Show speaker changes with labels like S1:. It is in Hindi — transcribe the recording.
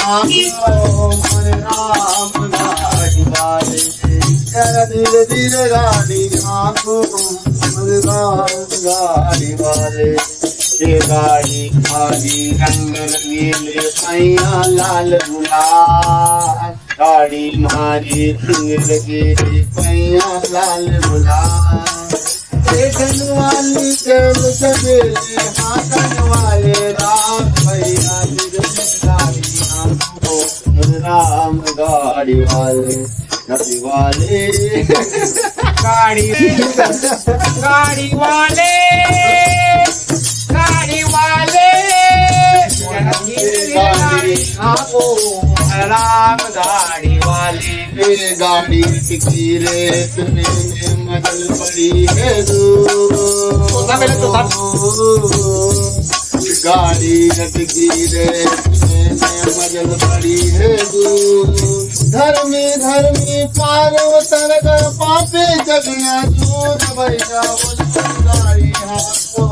S1: हरे राम गाड़ी वाले जरा धीरे धीरे गाड़ी हाँको हरे राम गाड़ी वाले ये गाड़ी खाली रंग नीले पैया लाल गुलाल गाड़ी मारी रंग लगे पैया लाल गुलाल देखन वाली चल सवेरे हाथन वाले राम भैया गाड़ी हमको राम गाड़ी वाले नबी वाले
S2: गाड़ी गाड़ी वाले गाड़ी वाले
S1: गाड़ी
S2: आपो राम गाड़ी वाले
S1: मेरे गाड़ी टिकी रे तुम्हें मदल पड़ी है गाड़ी टिकी रे तुम्हें मदल पड़ी है धर्मी धर्मी पार्वतर का पापे जगिया दूर भैया गाड़ी हाथों